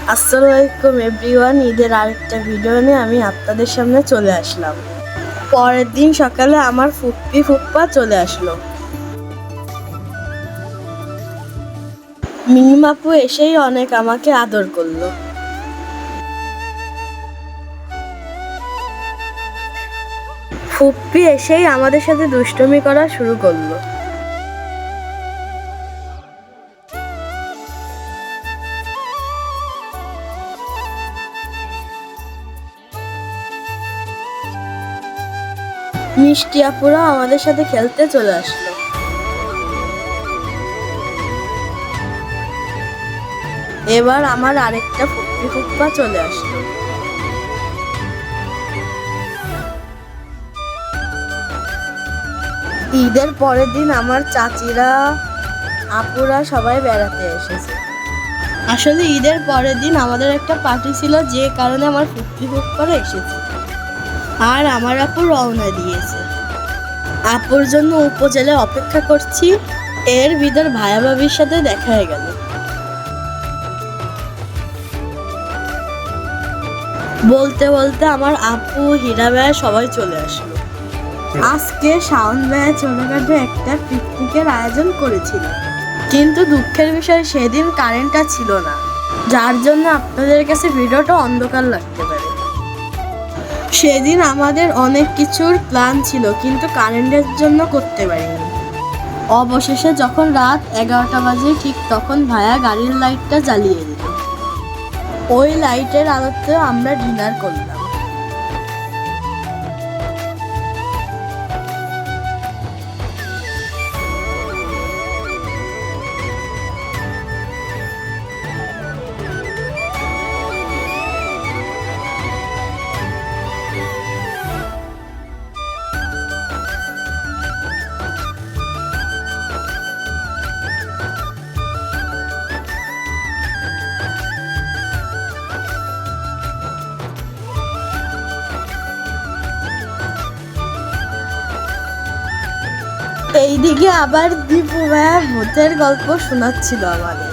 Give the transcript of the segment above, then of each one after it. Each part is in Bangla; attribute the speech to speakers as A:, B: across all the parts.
A: আসসালামু আলাইকুম এভরিওয়ান। ঈদের আরেকটা ভিডিও নিয়ে আমি আপনাদের সামনে চলে আসলাম। পরের দিন সকালে আমার ফুপ্পা চলে আসলো। মিম আপু এসেই অনেক আমাকে আদর করলো। ফুপ্পি এসেই আমাদের সাথে দুষ্টুমি করা শুরু করলো। মিষ্টি আপুরা আমাদের সাথে খেলতে চলে আসলো। এবার আমার আরেকটা ফুপ্পা চলে আসলো। ঈদের পরের দিন আমার চাচিরা আপুরা সবাই বেড়াতে এসেছে। আসলে ঈদের পরের দিন আমাদের একটা পার্টি ছিল, যে কারণে আমার ফুপ্পারা এসেছে। আর আমার আপু রওনা দিয়েছে। আপুর জন্য উপজেলায় অপেক্ষা করছি। এর ভিতর ভাইয়া ভাবির সাথে দেখা হয়ে গেল। বলতে বলতে আমার আপু, হীরা ভাইয়া সবাই চলে আসলো। আজকে শাওন ভাইয়া ছোটখাটো একটা পিকনিকের আয়োজন করেছিল, কিন্তু দুঃখের বিষয় সেদিন কারেন্টটা ছিল না, যার জন্য আপনাদের কাছে ভিডিওটা অন্ধকার লাগতে পারে। সেদিন আমাদের অনেক কিছুর প্ল্যান ছিল, কিন্তু কারেন্টের জন্য করতে পারিনি। অবশেষে যখন রাত 11টা বাজে ঠিক তখন ভাইয়া গাড়ির লাইটটা জ্বালিয়ে দিল। ওই লাইটের আলোতে আমরা ডিনার করলাম। এইদিকে আবার দীপু ভাইয়া ভূতের গল্প শোনাচ্ছিল আমাদের।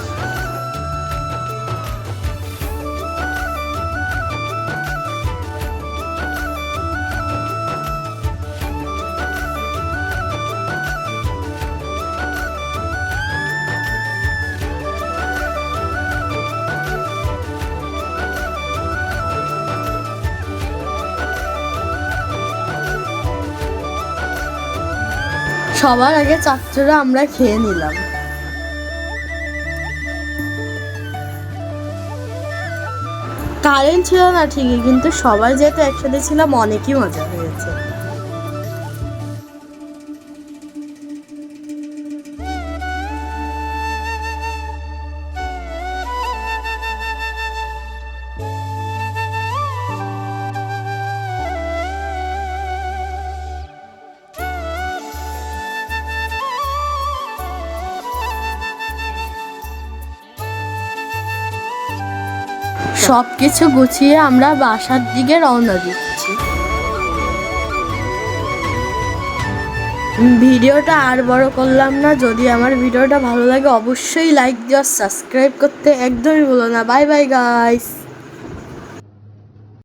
A: সবার আগে চাচ্চুরা আমরা খেয়ে নিলাম। কারেন্ট ছিল না ঠিকই, কিন্তু সবাই যেহেতু একসাথে ছিলাম অনেকই মজা হয়েছে। সবকিছু গুছিয়ে আমরা বাসার দিকে রওনা দিচ্ছি। ভিডিওটা আর বড় করলাম না। যদি আমার ভিডিওটা ভালো লাগে অবশ্যই লাইক দিও, সাবস্ক্রাইব করতে একদমই ভুলো না। Bye bye guys.